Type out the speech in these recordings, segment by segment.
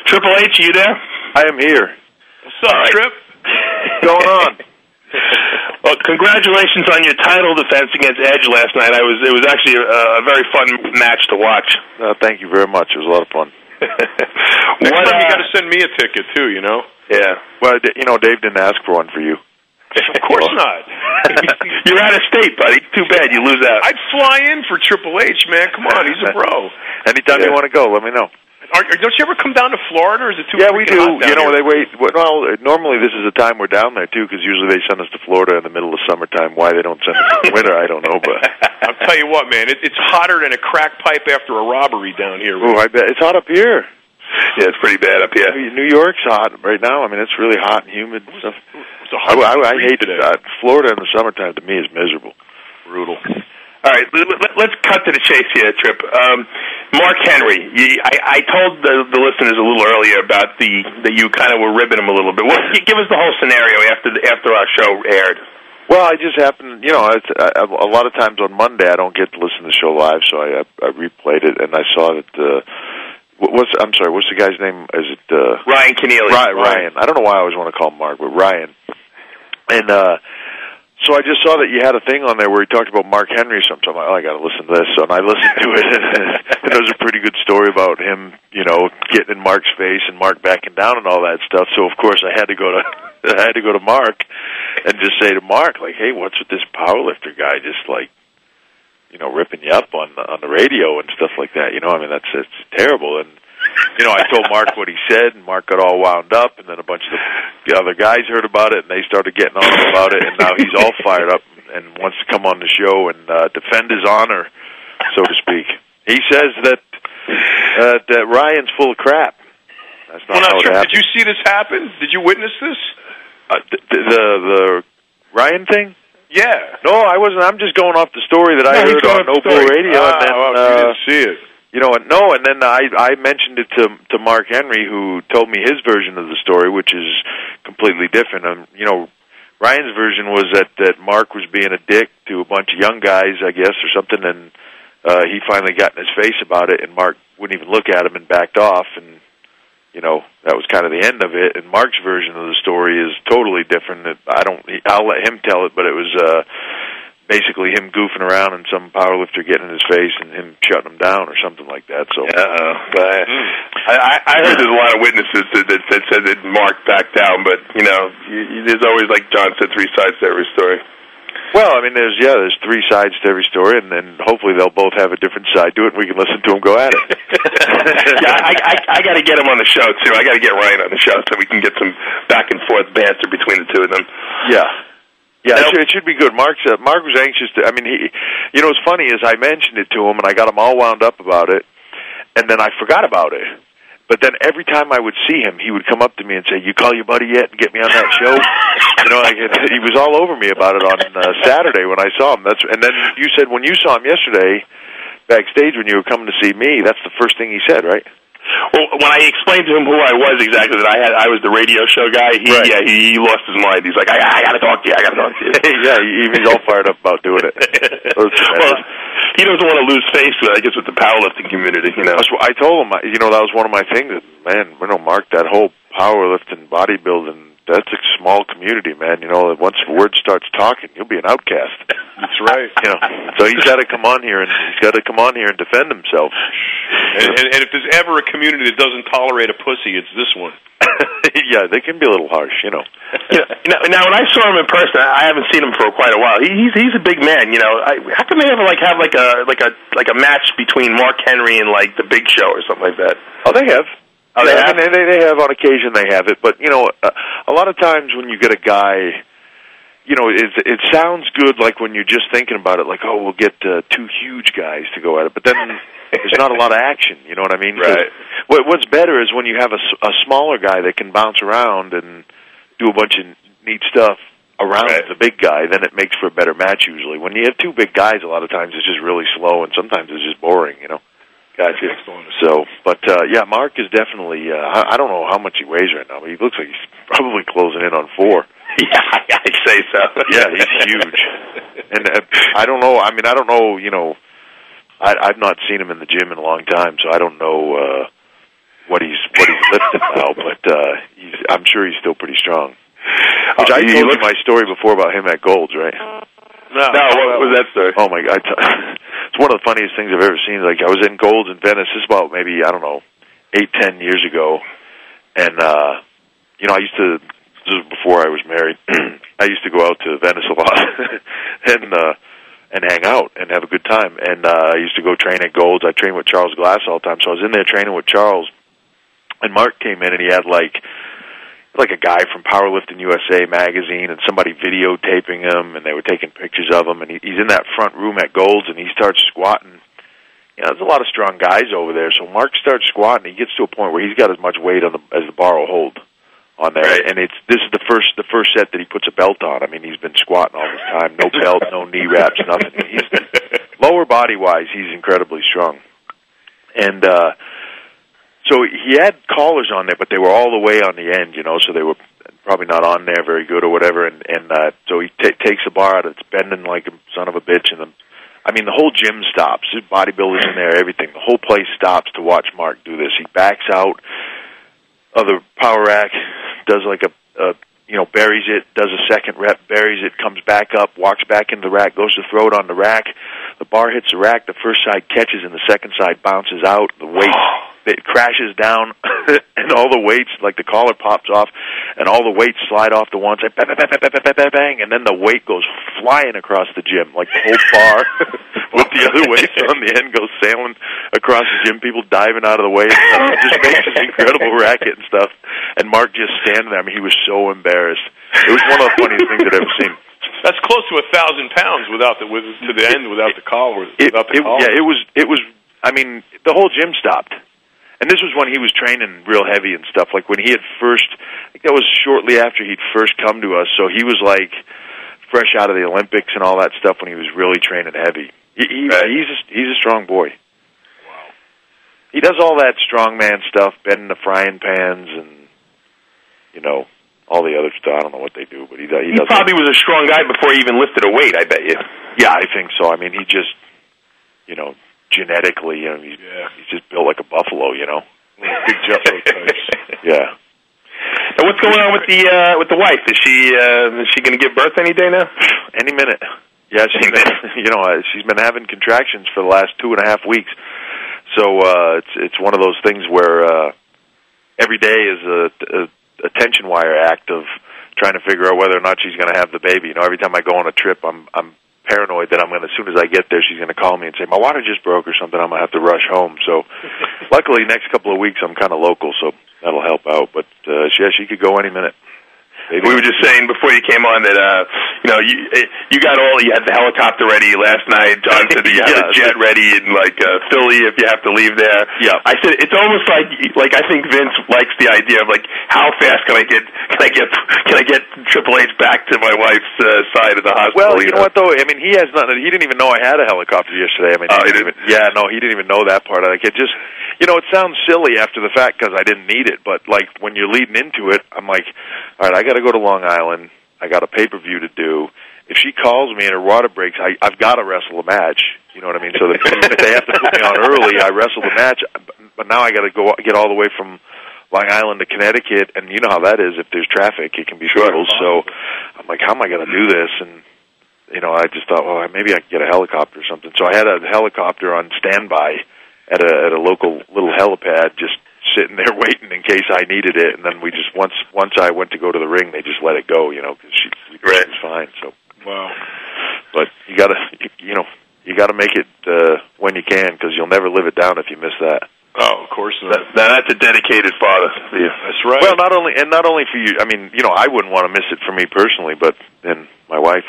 Triple H, you there? I am here. What's up, Trip? What's going on? Well, congratulations on your title defense against Edge last night. It was actually a very fun match to watch. Thank you very much. It was a lot of fun. Next time you got to send me a ticket too. You know. Yeah. Well, Dave didn't ask for one for you. Of course not. You're out of state, buddy. Too bad you lose out. I'd fly in for Triple H, man. Come on, he's a bro. Anytime you want to go, let me know. Don't you ever come down to Florida, or is it too? Yeah, we do. Hot down here? They wait. Well, normally this is the time we're down there too, because usually they send us to Florida in the middle of summertime. Why they don't send us in the winter, I don't know. But I'll tell you what, man, it's hotter than a crack pipe after a robbery down here. Oh, I bet it's hot up here. Yeah, it's pretty bad up here. New York's hot right now. I mean, it's really hot and humid and stuff. I hate that. Florida in the summertime to me is miserable. Brutal. All right, let's cut to the chase here, Trip. Mark Henry, I told the listeners a little earlier about that you kind of were ribbing him a little bit. Give us the whole scenario after our show aired. Well, I just happened, a lot of times on Monday I don't get to listen to the show live, so I replayed it, and I saw that. What's the guy's name? Is it Ryan Keneally? Ryan. I don't know why I always want to call him Mark, but Ryan. And so I just saw that you had a thing on there where he talked about Mark Henry or something. I'm like, I got to listen to this. So I listened to it, and it was a pretty good story about him, getting in Mark's face and Mark backing down and all that stuff. So of course I had to go to Mark and just say to Mark, like, hey, what's with this powerlifter guy? Just like, ripping you up on the radio and stuff like that. I mean, it's terrible. And I told Mark what he said, and Mark got all wound up, and then a bunch of the other guys heard about it, and they started getting on him about it, and now he's all fired up and wants to come on the show and defend his honor, so to speak. He says that Ryan's full of crap. That's not how it happened. Did you see this happen? Did you witness this? The Ryan thing? Yeah. No, I wasn't. I'm just going off the story that I heard on Opal Radio. And then, you didn't see it. And then I mentioned it to Mark Henry, who told me his version of the story, which is completely different. Ryan's version was that Mark was being a dick to a bunch of young guys, I guess, or something, and he finally got in his face about it, and Mark wouldn't even look at him and backed off, and that was kind of the end of it. And Mark's version of the story is totally different. I'll let him tell it, but it was basically him goofing around and some powerlifter getting in his face and him shutting him down or something like that. So I heard there's a lot of witnesses that said that Mark backed down, but there's always, like John said, three sides to every story. Well, I mean, there's three sides to every story, and then hopefully they'll both have a different side to it, and we can listen to them go at it. Yeah, I got to get him on the show too. I got to get Ryan on the show so we can get some back and forth banter between the two of them. Yeah. Yeah, it should be good. Mark was anxious to. I mean, what's funny is I mentioned it to him, and I got him all wound up about it, and then I forgot about it. But then every time I would see him, he would come up to me and say, "You call your buddy yet and get me on that show?" He was all over me about it on Saturday when I saw him. And then you said when you saw him yesterday backstage when you were coming to see me, that's the first thing he said, right? Well, when I explained to him who I was exactly, that I was the radio show guy, he lost his mind. He's like, I got to talk to you. Yeah, he's all fired up about doing it. Well, he doesn't want to lose face, I guess, with the powerlifting community. I told him, that was one of my things. Man, Mark, that whole powerlifting, bodybuilding, that's a small community, man. Once the word starts talking, you'll be an outcast. That's right. So he's got to come on here and defend himself. And if there's ever a community that doesn't tolerate a pussy, it's this one. Yeah, they can be a little harsh, Now, when I saw him in person, I haven't seen him for quite a while. He's a big man, How come they ever have a match between Mark Henry and the Big Show or something like that? Oh, they have. Oh, they have? They have on occasion. They have it, but a lot of times when you get a guy, it sounds good when you're just thinking about it, we'll get two huge guys to go at it, but then there's not a lot of action. You know what I mean? Right. What's better is when you have a smaller guy that can bounce around and do a bunch of neat stuff around the big guy. Then it makes for a better match usually. When you have two big guys, a lot of times it's just really slow, and sometimes it's just boring. Gotcha. So, but Mark is definitely. I don't know how much he weighs right now, but he looks like he's probably closing in on 4. Yeah, I'd say so. Yeah, he's huge. And I don't know. I mean, I don't know. I've not seen him in the gym in a long time, so I don't know what he's lifting. I'm sure he's still pretty strong. Which I told you my story before about him at Gold's, right? No, what was that story? Oh, my God. It's one of the funniest things I've ever seen. Like, I was in Gold's in Venice. This is about maybe, I don't know, 8-10 years ago. And, you know, this was before I was married. I used to go out to Venice a lot and hang out and have a good time. And I used to go train at Gold's. I trained with Charles Glass all the time. So I was in there training with Charles. And Mark came in, and he had, like a guy from Powerlifting USA magazine and somebody videotaping him, and they were taking pictures of him, and he's in that front room at Gold's, and he starts squatting. You know, there's a lot of strong guys over there, so Mark starts squatting. He gets to a point where he's got as much weight as the bar will hold on there, right. And this is the first set that he puts a belt on. I mean, he's been squatting all this time, no belt, no knee wraps, nothing. Lower body-wise, he's incredibly strong. And so he had collars on there, but they were all the way on the end, you know, so they were probably not on there very good or whatever. And so he takes the bar out, it's bending like a son of a bitch, and the whole gym stops. There's bodybuilders in there, everything. The whole place stops to watch Mark do this. He backs out of the power rack, does like buries it, does a second rep, buries it, comes back up, walks back into the rack, goes to throw it on the rack. The bar hits the rack, the first side catches, and the second side bounces out. The weight, it crashes down, and all the weights, like the collar pops off, and all the weights slide off to one side, bang, bang, bang, bang, bang, bang, bang, and then the weight goes flying across the gym, like the whole bar with the other weights on the end goes sailing across the gym, people diving out of the way, and it just makes this incredible racket and stuff, and Mark just standing there. I mean, he was so embarrassed. It was one of the funniest things I've ever seen. That's close to 1,000 pounds without the collar. Yeah, it was. I mean, the whole gym stopped, and this was when he was training real heavy and stuff. Like when he had first, I think that was shortly after he'd first come to us. So he was like fresh out of the Olympics and all that stuff when he was really training heavy. He's a strong boy. Wow. He does all that strongman stuff, bending the frying pans, and you know. All the other stuff, I don't know what they do, but he does. He probably was a strong guy before he even lifted a weight, I bet you. Yeah, I think so. I mean, he just, you know, genetically, he's just built like a buffalo, you know. Big Jeffro types. Yeah. And what's going on with the wife? Is she going to give birth any day now? Any minute. Yeah, she's been having contractions for the last 2.5 weeks. So it's one of those things where every day is a tension wire act of trying to figure out whether or not she's going to have the baby. You know, every time I go on a trip, I'm paranoid that as soon as I get there, she's going to call me and say, my water just broke or something, I'm going to have to rush home. So luckily, next couple of weeks, I'm kind of local, so that'll help out. But, she could go any minute. Maybe. We were just saying before you came on that you had the helicopter ready last night. John said that you had the jet ready in Philly if you have to leave there. Yeah, I said it's almost like I think Vince likes the idea of how fast can I get Triple H back to my wife's side of the hospital. Well, you know what though? I mean, he didn't even know I had a helicopter yesterday. I mean, he didn't even know that part. Like it just, it sounds silly after the fact because I didn't need it, but when you're leading into it, I'm like, all right, I got to go to Long Island. I got a pay-per-view to do. If she calls me and her water breaks, I've got to wrestle a match. You know what I mean? So if they have to put me on early, I wrestle the match. But now I got to get all the way from Long Island to Connecticut, and you know how that is. If there's traffic, it can be brutal. So I'm like, how am I going to do this? And I just thought, well, maybe I could get a helicopter or something. So I had a helicopter on standby at a local little helipad, just sitting there waiting in case I needed it, and then we just once I went to go to the ring, they just let it go, because she was fine. So wow, but you gotta make it when you can, because you'll never live it down if you miss that. Oh, of course not. That's a dedicated father. Yeah, that's right. Well, not only for you. I mean, I wouldn't want to miss it for me personally, but then my wife.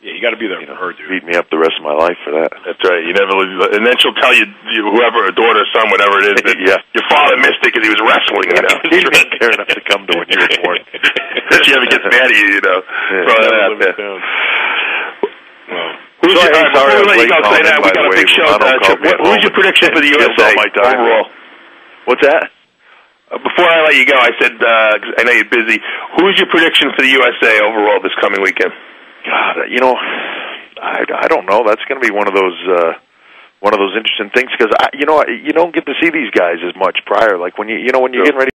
Yeah, you got to be there for her, dude. Beat me up the rest of my life for that. That's right. You never lose, and then she'll tell you, whoever, a daughter, son, whatever it is, that your father missed it because he was wrestling. He didn't care enough to come to when you were born. She ever gets mad at you, throw that out there. Who's your prediction for the USA overall? What's that? Before I let you go, I said, I know you're busy, who's your prediction for the USA overall this coming weekend? God, I don't know. That's going to be one of those interesting things because you don't get to see these guys as much prior. Like when you're getting ready.